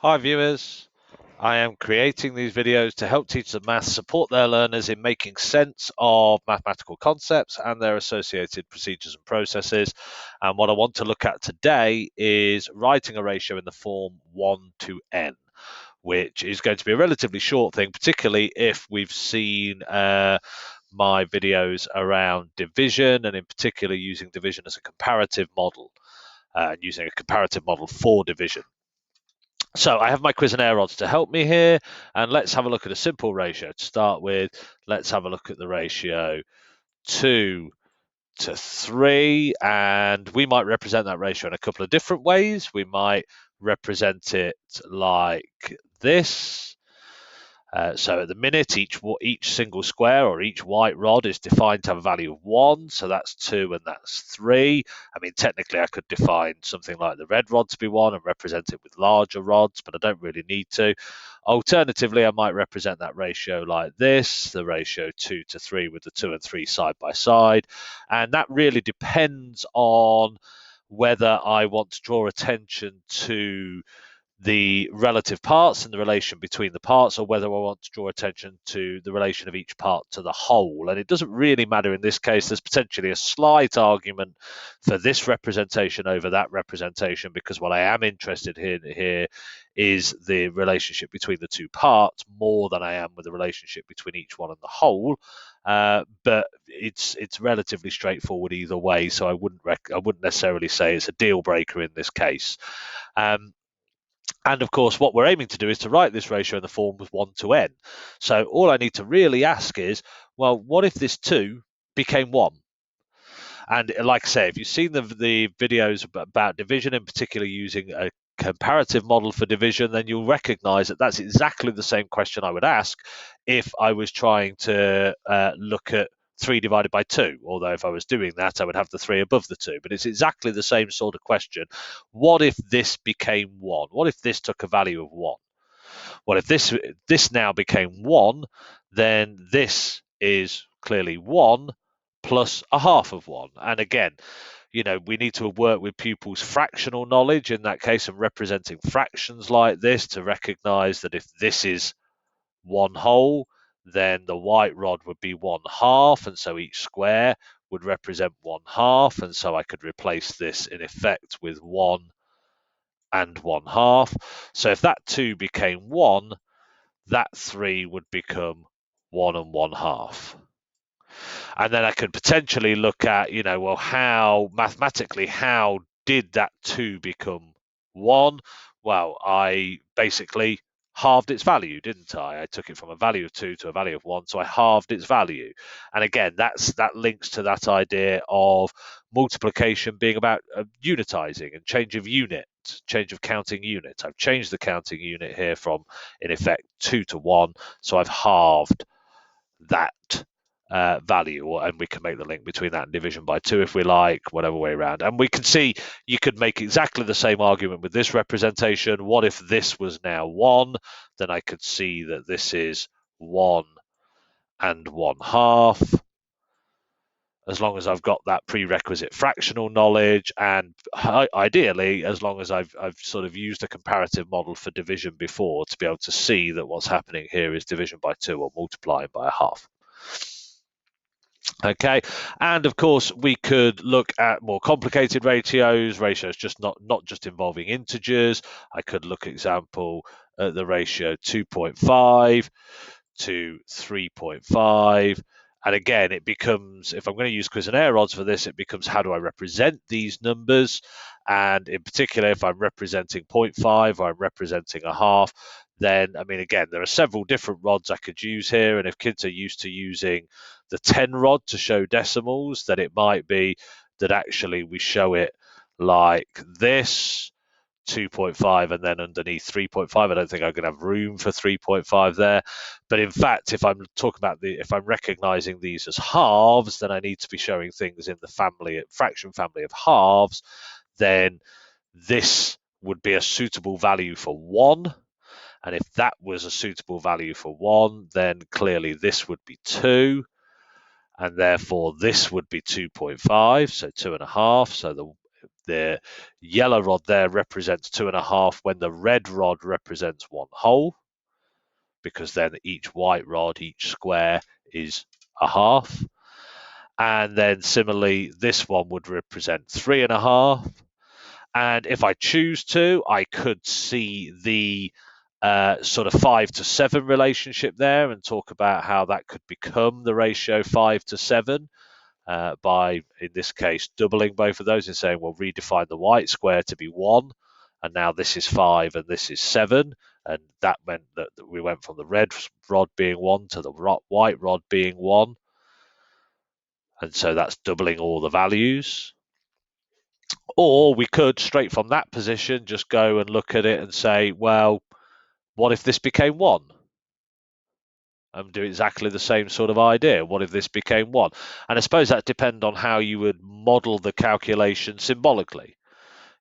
Hi viewers, I am creating these videos to help teachers of maths support their learners in making sense of mathematical concepts and their associated procedures and processes. And what I want to look at today is writing a ratio in the form 1 to n, which is going to be a relatively short thing, particularly if we've seen my videos around division, and in particular using division as a comparative model, using a comparative model for division. So I have my Cuisenaire rods to help me here, and let's have a look at a simple ratio. To start with, let's have a look at the ratio 2 to 3, and we might represent that ratio in a couple of different ways. We might represent it like this. So at the minute, each single square or each white rod is defined to have a value of 1, so that's 2 and that's 3. I mean, technically, I could define something like the red rod to be 1 and represent it with larger rods, but I don't really need to. Alternatively, I might represent that ratio like this, the ratio 2 to 3 with the 2 and 3 side by side, and that really depends on whether I want to draw attention to the relative parts and the relation between the parts, or whether I want to draw attention to the relation of each part to the whole. And it doesn't really matter in this case. There's potentially a slight argument for this representation over that representation, because what I am interested in here is the relationship between the two parts more than I am with the relationship between each one and the whole. But it's relatively straightforward either way, so I wouldn't necessarily say it's a deal breaker in this case. And of course, what we're aiming to do is to write this ratio in the form of 1 to n. So all I need to really ask is, well, what if this 2 became 1? And like I say, if you've seen the videos about division, in particular using a comparative model for division, then you'll recognize that that's exactly the same question I would ask if I was trying to look at 3 divided by 2, although if I was doing that, I would have the 3 above the 2. But it's exactly the same sort of question. What if this became 1? What if this took a value of 1? Well, if this now became 1, then this is clearly 1 plus a half of 1. And again, we need to work with pupils' fractional knowledge in that case, and representing fractions like this to recognize that if this is 1 whole, then the white rod would be 1/2, and so each square would represent 1/2, and so I could replace this in effect with 1 and 1/2. So if that 2 became 1, that 3 would become 1 and 1/2. And then I could potentially look at, well, how mathematically, how did that 2 become 1? Well, I basically halved its value, didn't I? I took it from a value of 2 to a value of 1, so I halved its value. And again, that links to that idea of multiplication being about unitizing and change of counting unit. I've changed the counting unit here from, in effect, 2 to 1, so I've halved that value, and we can make the link between that and division by 2 if we like, whatever way around. And we can see you could make exactly the same argument with this representation. What if this was now 1? Then I could see that this is 1 and 1/2, as long as I've got that prerequisite fractional knowledge, and ideally as long as I've sort of used a comparative model for division before to be able to see that what's happening here is division by 2 or multiplying by a half. Okay, and of course we could look at more complicated ratios just not just involving integers. I could look, example, at the ratio 2.5 to 3.5. And again, it becomes, if I'm going to use Cuisenaire rods for this, it becomes, how do I represent these numbers? And in particular, if I'm representing 0.5 or I'm representing a half, then, I mean, again, there are several different rods I could use here. And if kids are used to using the 10 rod to show decimals, then it might be that actually we show it like this, 2.5, and then underneath 3.5. I don't think I'm going to have room for 3.5 there. But in fact, if I'm talking about if I'm recognizing these as halves, then I need to be showing things in the fraction family of halves. Then this would be a suitable value for 1. And if that was a suitable value for 1, then clearly this would be 2. And therefore this would be 2.5, so 2.5. So the yellow rod there represents 2.5 when the red rod represents 1 whole, because then each white rod, each square is a half. And then similarly, this one would represent 3.5. And if I choose to, I could see the sort of 5 to 7 relationship there and talk about how that could become the ratio 5 to 7 by, in this case, doubling both of those and saying, well, redefine the white square to be 1, and now this is 5 and this is 7. And that meant that we went from the red rod being 1 to the white rod being 1. And so that's doubling all the values. Or we could, straight from that position, just go and look at it and say, well, what if this became 1? And do exactly the same sort of idea. What if this became 1? And I suppose that depends on how you would model the calculation symbolically.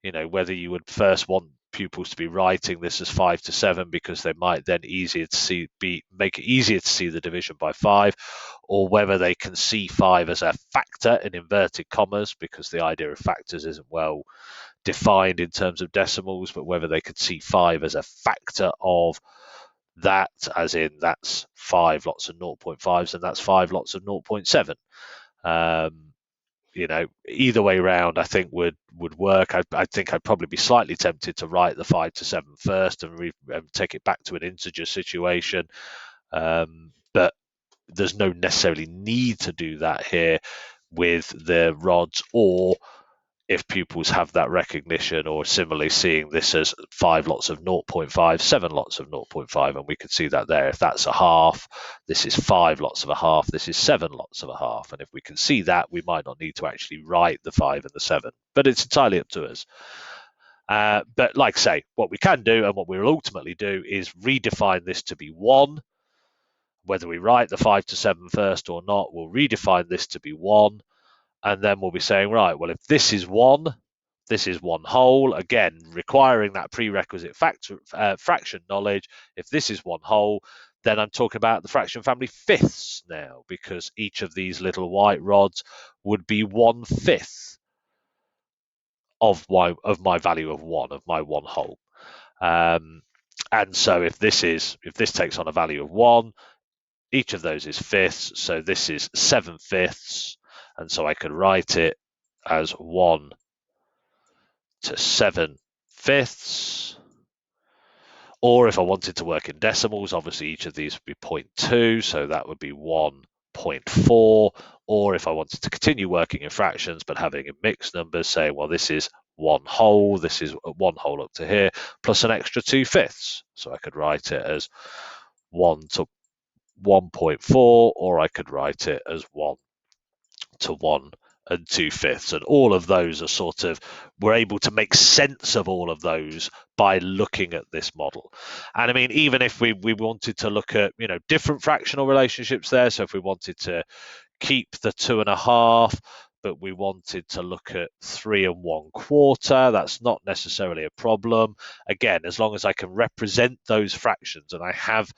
Whether you would first want pupils to be writing this as 5 to 7 because they might then make it easier to see the division by 5, or whether they can see 5 as a factor in inverted commas, because the idea of factors isn't well defined in terms of decimals, but whether they could see 5 as a factor of that, as in that's 5 lots of 0.5s and that's 5 lots of 0.7. Either way round, I think would work. I think I'd probably be slightly tempted to write the 5 to 7 first and take it back to an integer situation. But there's no necessarily need to do that here with the rods, or if pupils have that recognition, or similarly seeing this as 5 lots of 0.5, 7 lots of 0.5, and we could see that there. If that's a half, this is 5 lots of a half, this is 7 lots of a half. And if we can see that, we might not need to actually write the 5 and the 7, but it's entirely up to us. But like I say, what we can do and what we'll ultimately do is redefine this to be 1. Whether we write the 5 to 7 first or not, we'll redefine this to be 1. And then we'll be saying, right, well, if this is 1, this is 1 whole, again, requiring that prerequisite fraction knowledge. If this is 1 whole, then I'm talking about the fraction family fifths now, because each of these little white rods would be 1/5 of my value of 1, of my 1 whole. And so if this takes on a value of 1, each of those is fifths, so this is 7/5, and so I could write it as 1 to 7/5. Or if I wanted to work in decimals, obviously each of these would be 0.2, so that would be 1.4. Or if I wanted to continue working in fractions but having in mixed numbers, say, well, this is 1 whole, this is 1 whole up to here, plus an extra 2/5. So I could write it as 1 to 1.4, or I could write it as 1 to 1 and 2/5. And all of those are sort of, we're able to make sense of all of those by looking at this model. And I mean, even if we wanted to look at, different fractional relationships there, so if we wanted to keep the 2.5, but we wanted to look at 3 1/4, that's not necessarily a problem. Again, as long as I can represent those fractions and I have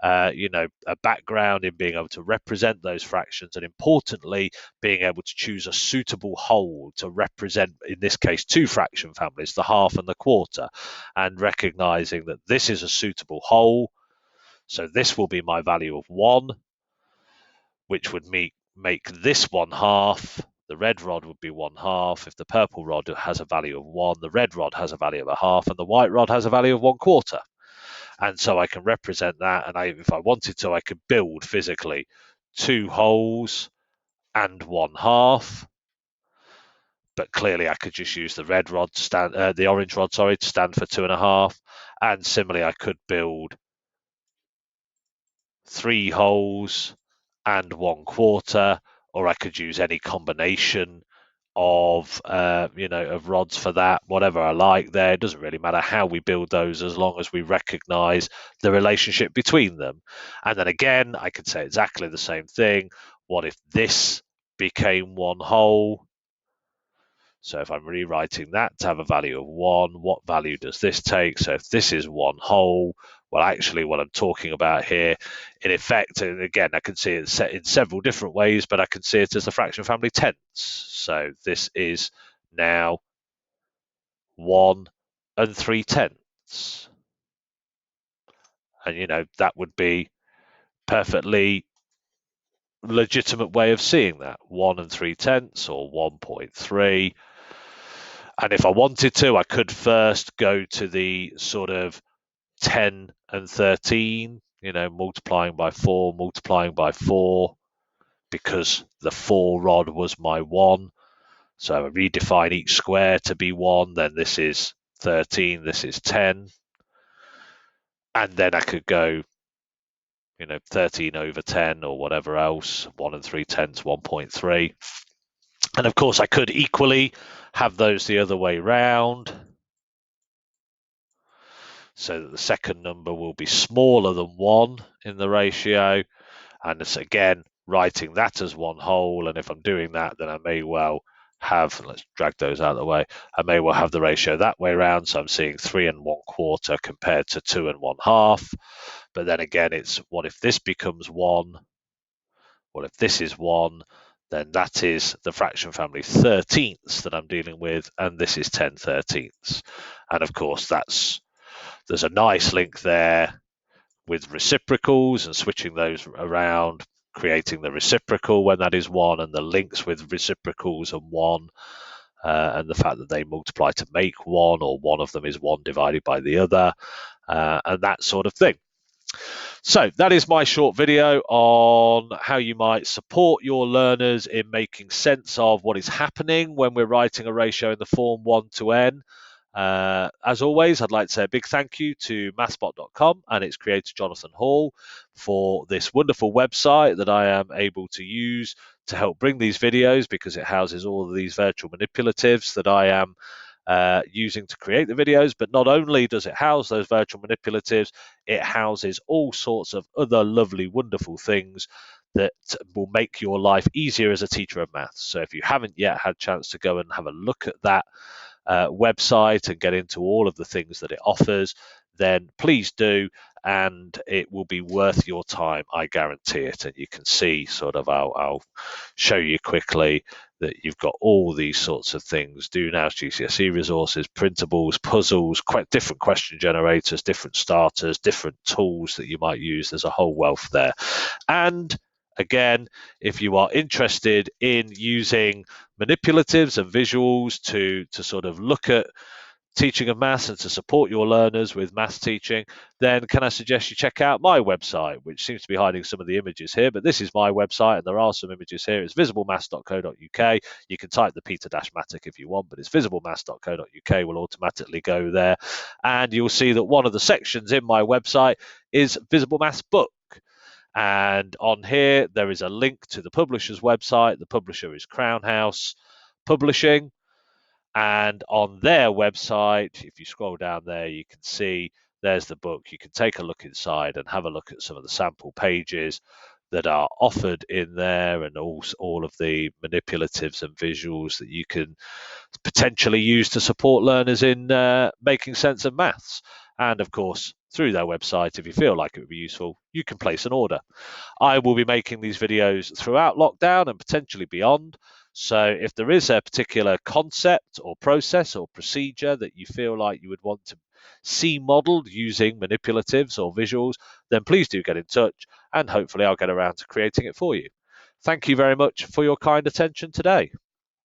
a background in being able to represent those fractions, and importantly, being able to choose a suitable whole to represent, in this case, 2 fraction families, the half and the quarter, and recognizing that this is a suitable whole. So this will be my value of 1, which would make this 1/2. The red rod would be 1/2. If the purple rod has a value of 1, the red rod has a value of a half, and the white rod has a value of 1/4. And so I can represent that, and if I wanted to, I could build physically 2 wholes and 1/2. But clearly, I could just use the the orange rod, to stand for 2.5. And similarly, I could build 3 wholes and 1/4, or I could use any combination of rods for that, whatever I like there. It doesn't really matter how we build those, as long as we recognize the relationship between them. And then again, I could say exactly the same thing. What if this became 1 whole? So if I'm rewriting that to have a value of 1, what value does this take? So if this is 1 whole, well, actually what I'm talking about here, in effect, and again, I can see it set in several different ways, but I can see it as the fraction family tenths. So this is now 1 3/10. And, that would be perfectly legitimate way of seeing that, 1 3/10 or 1.3. And if I wanted to, I could first go to the sort of 10 and 13, multiplying by 4, because the 4 rod was my 1. So I redefine each square to be 1, then this is 13, this is 10. And then I could go, 13 over 10 or whatever else, 1 3/10, 1.3. And of course, I could equally have those the other way round, so that the second number will be smaller than 1 in the ratio. And it's again writing that as one whole. And if I'm doing that, then I may well have, let's drag those out of the way, I may well have the ratio that way around. So I'm seeing 3 1/4 compared to 2 1/2. But then again, it's what if this becomes 1? Well, if this is 1, then that is the fraction family 13ths that I'm dealing with, and this is 10/13. And of course, there's a nice link there with reciprocals and switching those around, creating the reciprocal when that is 1, and the links with reciprocals and 1, and the fact that they multiply to make 1, or one of them is 1 divided by the other, and that sort of thing. So that is my short video on how you might support your learners in making sense of what is happening when we're writing a ratio in the form 1 to n. As always, I'd like to say a big thank you to mathspot.com and its creator Jonathan Hall for this wonderful website that I am able to use to help bring these videos, because it houses all of these virtual manipulatives that I am using to create the videos. But not only does it house those virtual manipulatives, it houses all sorts of other lovely, wonderful things that will make your life easier as a teacher of maths. So if you haven't yet had a chance to go and have a look at that website and get into all of the things that it offers, then please do, and it will be worth your time, I guarantee it. And you can see I'll show you quickly that you've got all these sorts of things: do now GCSE resources, printables, puzzles, different question generators, different starters, different tools that you might use. There's a whole wealth there. And again, if you are interested in using manipulatives and visuals to sort of look at teaching of maths and to support your learners with maths teaching, then can I suggest you check out my website, which seems to be hiding some of the images here, but this is my website and there are some images here. It's visiblemaths.co.uk. You can type the Peter-Matic if you want, but it's visiblemaths.co.uk will automatically go there. And you'll see that one of the sections in my website is Visible Maths Book. And on here, there is a link to the publisher's website. The publisher is Crown House Publishing. And on their website, if you scroll down there, you can see there's the book. You can take a look inside and have a look at some of the sample pages that are offered in there, and all of the manipulatives and visuals that you can potentially use to support learners in making sense of maths. And of course, through their website, if you feel like it would be useful, you can place an order. I will be making these videos throughout lockdown and potentially beyond. So if there is a particular concept or process or procedure that you feel like you would want to see modeled using manipulatives or visuals, then please do get in touch, and hopefully I'll get around to creating it for you. Thank you very much for your kind attention today.